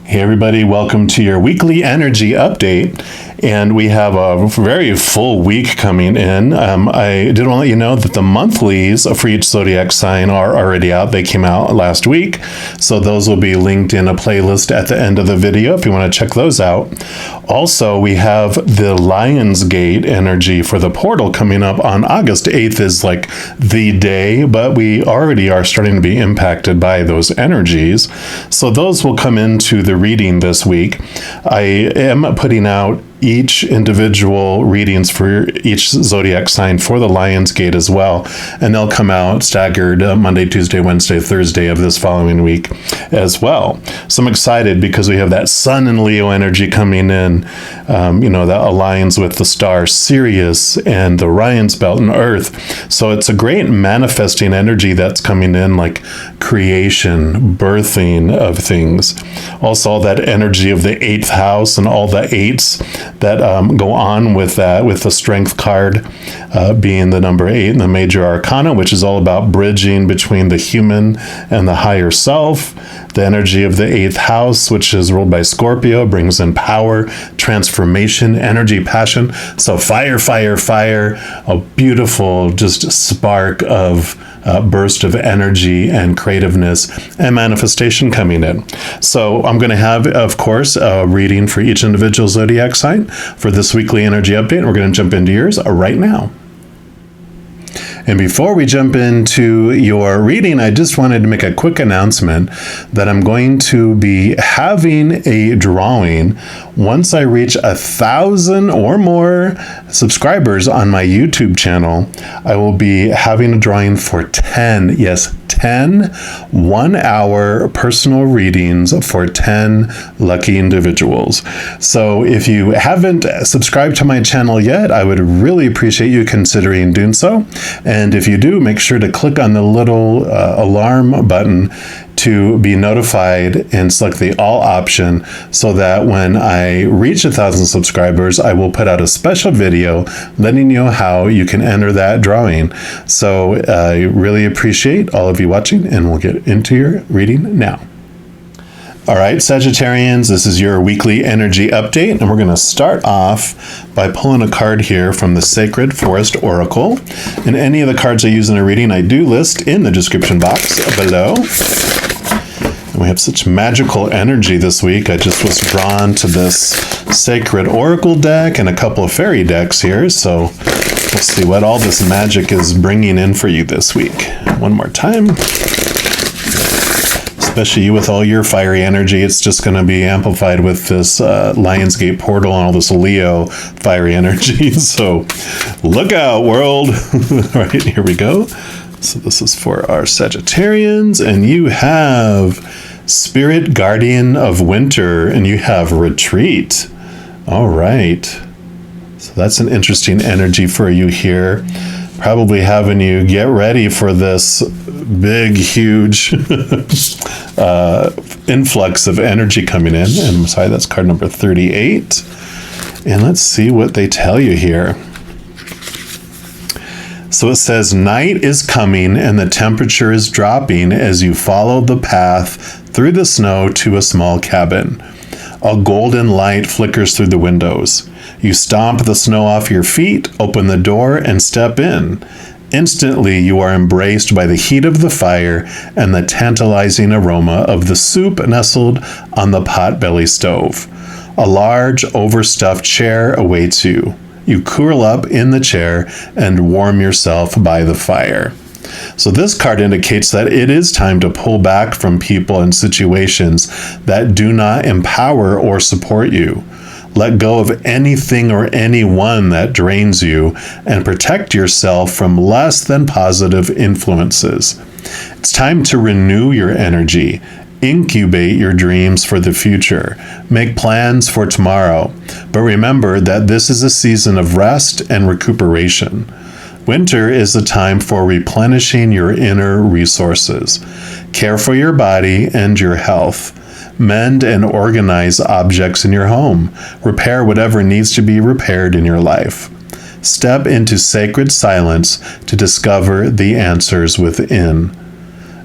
Hey everybody, welcome to your weekly energy update. And we have a very full week coming in. I did want to let you know that the monthlies for each zodiac sign are already out. They came out last week. So those will be linked in a playlist at the end of the video if you want to check those out. Also, we have the Lionsgate energy for the portal coming up on August 8th is like the day, but we already are starting to be impacted by those energies. So those will come into the reading this week. I am putting out each individual readings for each zodiac sign for the Lionsgate as well, and they'll come out staggered Monday, Tuesday, Wednesday, Thursday of this following week as well. So I'm excited because we have that Sun and Leo energy coming in, that aligns with the star Sirius and the Orion's belt and Earth. So it's a great manifesting energy that's coming in, like creation, birthing of things. Also, all that energy of the 8th house and all the 8s that go on with that, with the strength card being the number 8 in the major arcana, which is all about bridging between the human and the higher self. The energy of the 8th house, which is ruled by Scorpio, brings in power, transformation, energy, passion. So fire, fire, fire, a beautiful just spark of burst of energy and creativeness and manifestation coming in. So I'm going to have, of course, a reading for each individual zodiac sign for this weekly energy update. We're going to jump into yours right now. And before we jump into your reading, I just wanted to make a quick announcement that I'm going to be having a drawing once I reach 1,000 or more subscribers on my YouTube channel. I will be having a drawing for 10 1-hour personal readings for 10 lucky individuals. So if you haven't subscribed to my channel yet, I would really appreciate you considering doing so. And if you do, make sure to click on the little alarm button to be notified and select the all option so that when I reach 1,000 subscribers, I will put out a special video letting you know how you can enter that drawing. So I really appreciate all of you watching, and we'll get into your reading now. All right, Sagittarians, this is your weekly energy update, and we're going to start off by pulling a card here from the Sacred Forest Oracle. And any of the cards I use in a reading, I do list in the description box below. And we have such magical energy this week. I just was drawn to this Sacred Oracle deck and a couple of fairy decks here. So let's see what all this magic is bringing in for you this week. One more time. Especially you with all your fiery energy, it's just going to be amplified with this Lionsgate portal and all this Leo fiery energy. So look out, world. All right, here we go. So this is for our Sagittarians, and you have Spirit Guardian of Winter, and you have Retreat. All right. So that's an interesting energy for you here. Probably having you get ready for this big, huge influx of energy coming in. And I'm sorry, that's card number 38. And let's see what they tell you here. So it says, night is coming and the temperature is dropping as you follow the path through the snow to a small cabin. A golden light flickers through the windows. You stomp the snow off your feet, open the door, and step in. Instantly, you are embraced by the heat of the fire and the tantalizing aroma of the soup nestled on the potbelly stove. A large, overstuffed chair awaits you. You curl up in the chair and warm yourself by the fire. So this card indicates that it is time to pull back from people and situations that do not empower or support you. Let go of anything or anyone that drains you and protect yourself from less than positive influences. It's time to renew your energy, incubate your dreams for the future, make plans for tomorrow. But remember that this is a season of rest and recuperation. Winter is the time for replenishing your inner resources. Care for your body and your health. Mend and organize objects in your home. Repair whatever needs to be repaired in your life. Step into sacred silence to discover the answers within.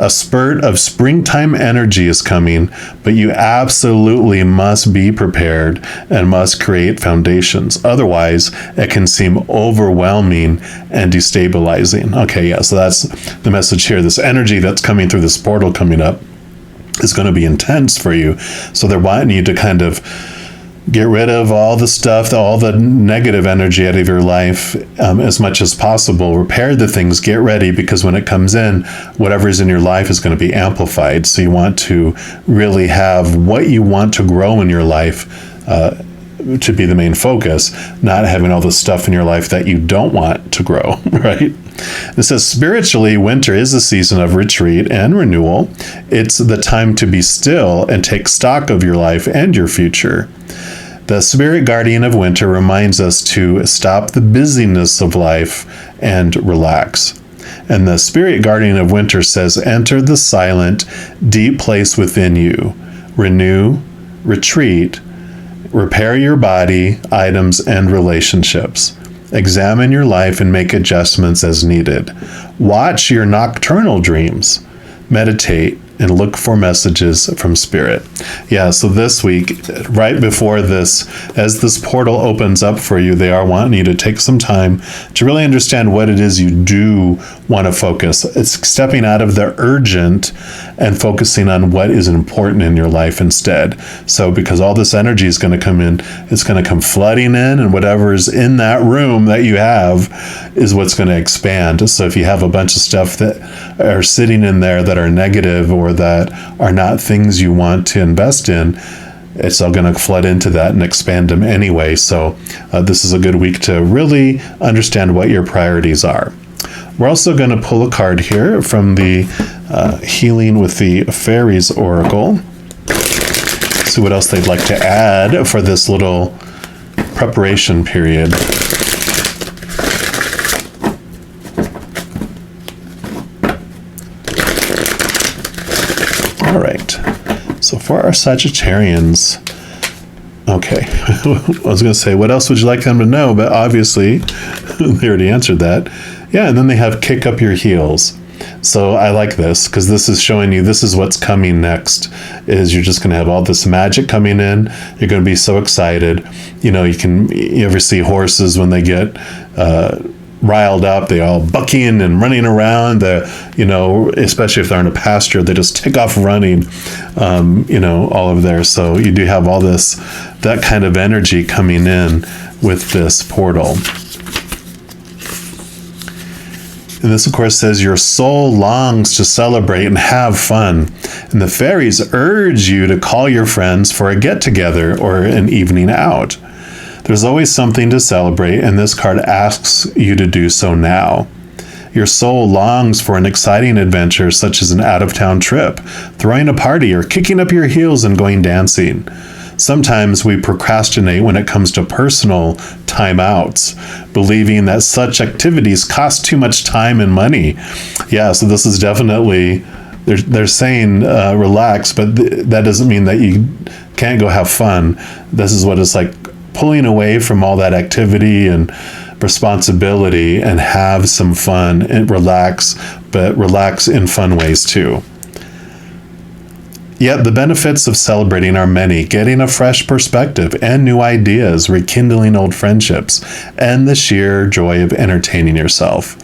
A spurt of springtime energy is coming, but you absolutely must be prepared and must create foundations. Otherwise, it can seem overwhelming and destabilizing. Okay, yeah, so that's the message here. This energy that's coming through this portal coming up is going to be intense for you. So they're wanting you to kind of get rid of all the stuff, all the negative energy out of your life as much as possible. Repair the things, get ready, because when it comes in, whatever is in your life is going to be amplified. So you want to really have what you want to grow in your life to be the main focus, not having all the stuff in your life that you don't want to grow, right? It says, spiritually, winter is a season of retreat and renewal. It's the time to be still and take stock of your life and your future. The spirit guardian of winter reminds us to stop the busyness of life and relax. And the spirit guardian of winter says, enter the silent, deep place within you. Renew, retreat, repair your body, items, and relationships. Examine your life and make adjustments as needed. Watch your nocturnal dreams. Meditate and look for messages from spirit. Yeah, so this week, right before this, as this portal opens up for you, they are wanting you to take some time to really understand what it is you do want to focus. It's stepping out of the urgent and focusing on what is important in your life instead. So because all this energy is going to come in, it's going to come flooding in, and whatever's in that room that you have is what's going to expand. So if you have a bunch of stuff that are sitting in there that are negative or that are not things you want to invest in, it's all going to flood into that and expand them anyway. So this is a good week to really understand what your priorities are. We're also going to pull a card here from the Healing with the Fairies Oracle. See what else they'd like to add for this little preparation period. All right, so for our Sagittarians, okay, I was going to say, what else would you like them to know? But obviously, they already answered that. Yeah, and then they have kick up your heels. So I like this because this is showing you this is what's coming next, is you're just going to have all this magic coming in. You're going to be so excited. You know, you ever see horses when they get riled up, they all bucking and running around, especially if they're in a pasture, they just take off running, all over there. So you do have all that kind of energy coming in with this portal. And this, of course, says your soul longs to celebrate and have fun. And the fairies urge you to call your friends for a get-together or an evening out. There's always something to celebrate, and this card asks you to do so now. Your soul longs for an exciting adventure, such as an out-of-town trip, throwing a party, or kicking up your heels and going dancing. Sometimes we procrastinate when it comes to personal timeouts, believing that such activities cost too much time and money. Yeah, so this is definitely, they're saying relax, but that doesn't mean that you can't go have fun. This is what it's like, pulling away from all that activity and responsibility and have some fun and relax, but relax in fun ways too. Yet the benefits of celebrating are many: getting a fresh perspective and new ideas, rekindling old friendships, and the sheer joy of entertaining yourself.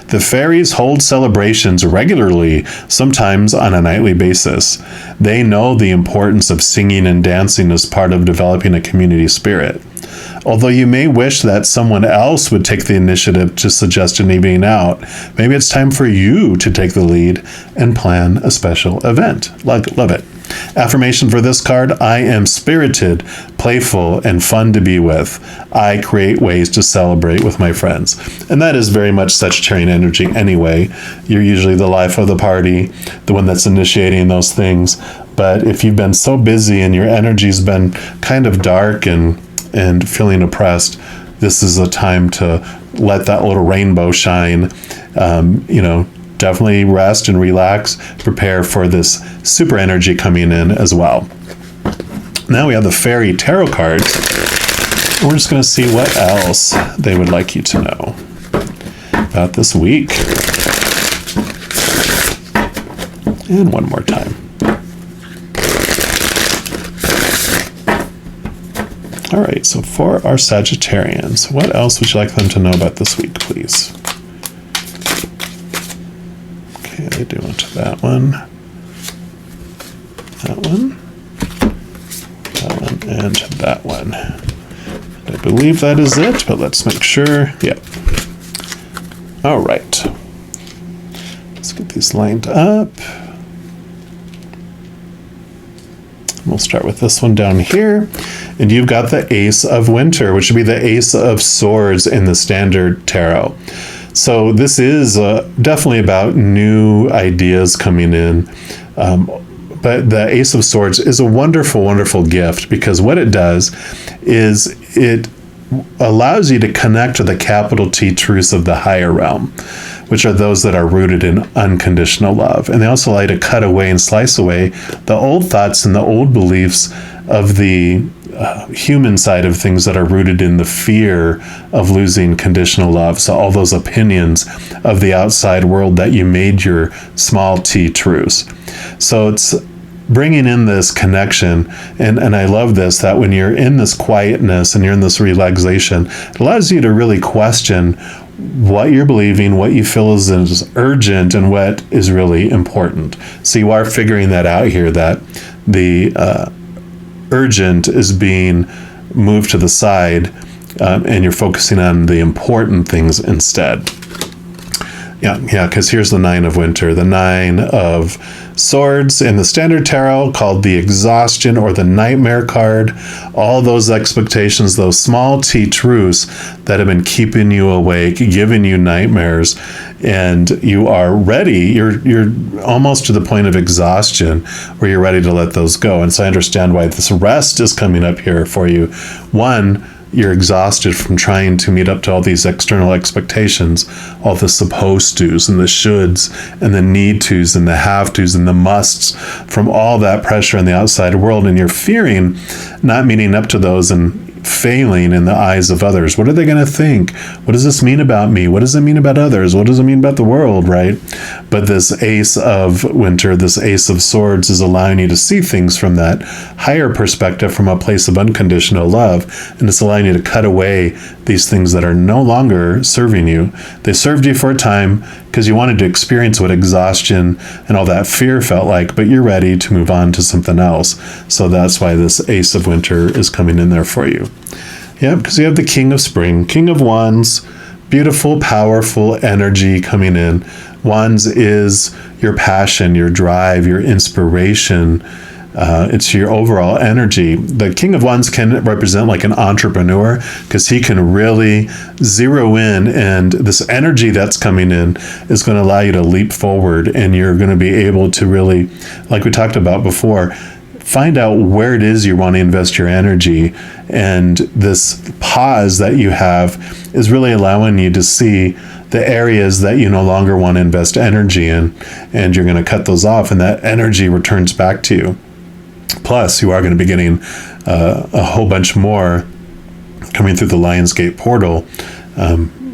The fairies hold celebrations regularly, sometimes on a nightly basis. They know the importance of singing and dancing as part of developing a community spirit. Although you may wish that someone else would take the initiative to suggest an evening out, maybe it's time for you to take the lead and plan a special event. Love it. Affirmation for this card: I am spirited, playful, and fun to be with. I create ways to celebrate with my friends. And that is very much Sagittarian energy anyway. You're usually the life of the party, the one that's initiating those things. But if you've been so busy and your energy's been kind of dark and feeling oppressed, this is a time to let that little rainbow shine. Definitely rest and relax, prepare for this super energy coming in as well. Now we have the fairy tarot cards. We're just going to see what else they would like you to know about this week. And one more time. All right, so for our Sagittarians, what else would you like them to know about this week, please? Okay, they do want to that one, and that one. I believe that is it, but let's make sure. Yep. All right. Let's get these lined up. We'll start with this one down here. And you've got the Ace of Winter, which would be the Ace of Swords in the Standard Tarot. So this is definitely about new ideas coming in. But the Ace of Swords is a wonderful, wonderful gift, because what it does is it allows you to connect to the capital T truths of the higher realm, which are those that are rooted in unconditional love. And they also allow you to cut away and slice away the old thoughts and the old beliefs of the human side of things that are rooted in the fear of losing conditional love. So all those opinions of the outside world that you made your small t truths. So it's bringing in this connection, and I love this, that when you're in this quietness and you're in this relaxation, it allows you to really question what you're believing, what you feel is urgent, and what is really important. So you are figuring that out here, that the urgent is being moved to the side, and you're focusing on the important things instead. Yeah, because here's the Nine of Winter, the Nine of Swords in the Standard Tarot, called the Exhaustion or the Nightmare card. All those expectations, those small t truths that have been keeping you awake, giving you nightmares, and you are ready. You're almost to the point of exhaustion where you're ready to let those go. And so I understand why this rest is coming up here for you. One, you're exhausted from trying to meet up to all these external expectations, all the supposed tos and the shoulds and the need tos and the have tos and the musts from all that pressure in the outside world. And you're fearing not meeting up to those and failing in the eyes of others. What are they going to think? What does this mean about me? What does it mean about others? What does it mean about the world, right? But this Ace of Winter, this Ace of Swords, is allowing you to see things from that higher perspective, from a place of unconditional love, and it's allowing you to cut away these things that are no longer serving you. They served you for a time because you wanted to experience what exhaustion and all that fear felt like, but you're ready to move on to something else. So that's why this Ace of Winter is coming in there for you. Yeah, because you have the King of Spring, King of Wands, beautiful, powerful energy coming in. Wands is your passion, your drive, your inspiration. It's your overall energy. The King of Wands can represent like an entrepreneur, because he can really zero in, and this energy that's coming in is going to allow you to leap forward, and you're going to be able to really, like we talked about before, find out where it is you want to invest your energy. And this pause that you have is really allowing you to see the areas that you no longer want to invest energy in, and you're going to cut those off, and that energy returns back to you. Plus, you are going to be getting a whole bunch more coming through the Lionsgate portal,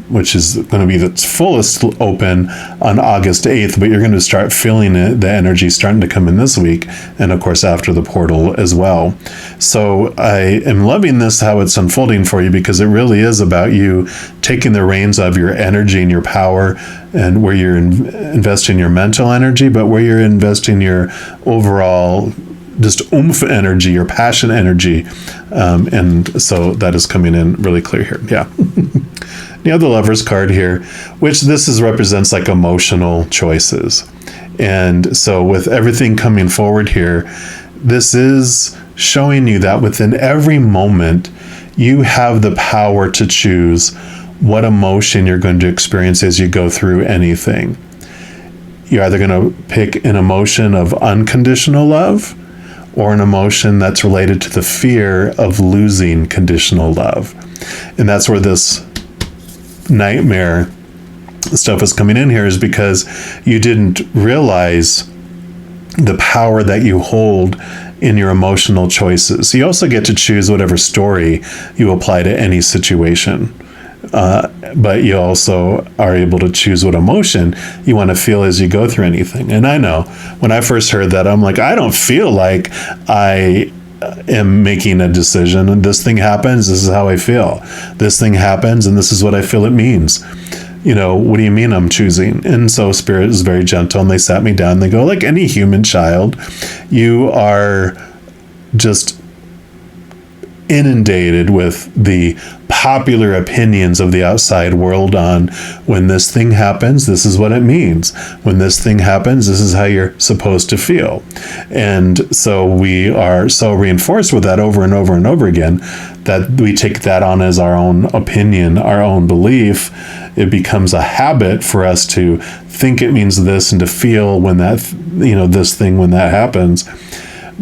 which is going to be the fullest open on August 8th, but you're going to start feeling it, the energy starting to come in this week, and of course after the portal as well. So I am loving this, how it's unfolding for you, because it really is about you taking the reins of your energy and your power, and where you're investing your mental energy, but where you're investing your overall just oomph energy, your passion energy. And so that is coming in really clear here. Yeah. You have the Lover's card here, which represents like emotional choices. And so with everything coming forward here, this is showing you that within every moment, you have the power to choose what emotion you're going to experience as you go through anything. You're either going to pick an emotion of unconditional love, or an emotion that's related to the fear of losing conditional love. And that's where this nightmare stuff is coming in here, is because you didn't realize the power that you hold in your emotional choices. You also get to choose whatever story you apply to any situation. but you also are able to choose what emotion you want to feel as you go through anything. And I know when I first heard that, I'm like, I don't feel like I am making a decision, and this thing happens, this is how I feel. This thing happens, and this is what I feel it means. What do you mean I'm choosing? And so Spirit is very gentle, and they sat me down. They go, like any human child, you are just inundated with the popular opinions of the outside world on when this thing happens, this is what it means. When this thing happens, this is how you're supposed to feel. And so we are so reinforced with that over and over and over again that we take that on as our own opinion, our own belief. It becomes a habit for us to think it means this and to feel when that, this thing, when that happens.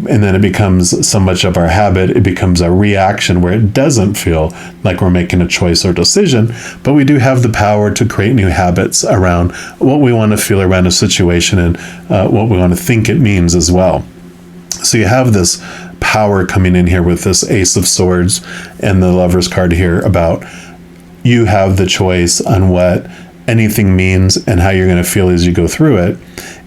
And then it becomes so much of our habit, it becomes a reaction where it doesn't feel like we're making a choice or decision, but we do have the power to create new habits around what we want to feel around a situation and what we want to think it means as well. So you have this power coming in here with this Ace of Swords and the Lover's card here about you have the choice on what anything means and how you're going to feel as you go through it.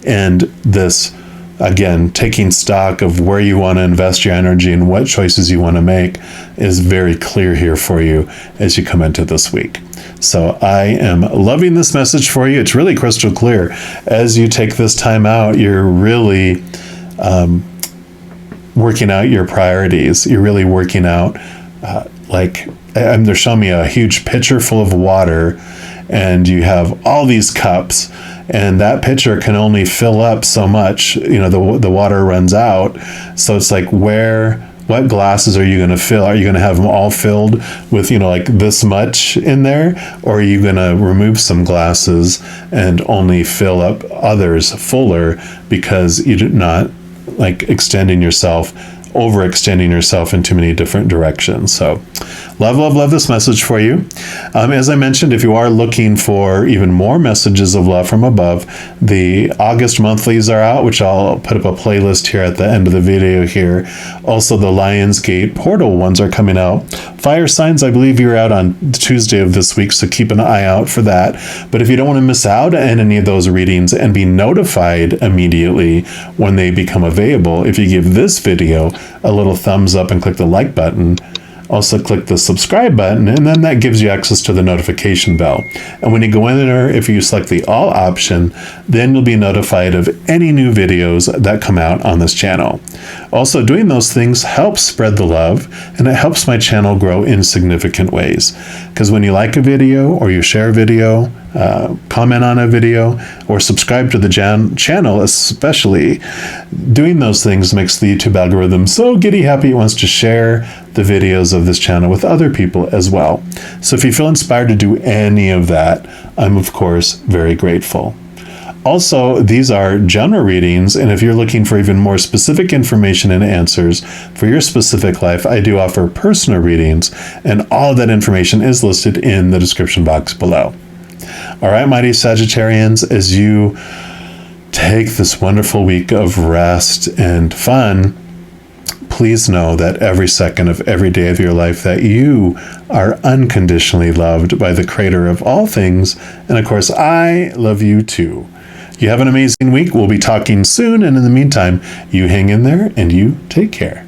And this, again, taking stock of where you want to invest your energy and what choices you want to make is very clear here for you as you come into this week. So I am loving this message for you. It's really crystal clear. As you take this time out, you're really working out your priorities. You're really working out, they're showing me a huge pitcher full of water, and you have all these cups, and that pitcher can only fill up so much. The water runs out. So it's like, what glasses are you going to fill? Are you going to have them all filled with, like this much in there? Or are you going to remove some glasses and only fill up others fuller because you're not overextending yourself in too many different directions? So love this message for you. As I mentioned, if you are looking for even more messages of love from above, the August monthlies are out, which I'll put up a playlist here at the end of the video here. Also, the Lionsgate portal ones are coming out. Fire signs, I believe you're out on Tuesday of this week, so keep an eye out for that. But if you don't want to miss out on any of those readings and be notified immediately when they become available, if you give this video a little thumbs up and click the like button, also click the subscribe button, and then that gives you access to the notification bell. And when you go in there, if you select the all option, then you'll be notified of any new videos that come out on this channel. Also, doing those things helps spread the love, and it helps my channel grow in significant ways. Because when you like a video, or you share a video, comment on a video, or subscribe to the channel especially, doing those things makes the YouTube algorithm so giddy happy it wants to share the videos of this channel with other people as well. So if you feel inspired to do any of that, I'm of course very grateful. Also, these are general readings, and if you're looking for even more specific information and answers for your specific life, I do offer personal readings, and all of that information is listed in the description box below. All right, mighty Sagittarians, as you take this wonderful week of rest and fun, please know that every second of every day of your life that you are unconditionally loved by the Creator of all things. And of course, I love you too. You have an amazing week. We'll be talking soon. And in the meantime, you hang in there and you take care.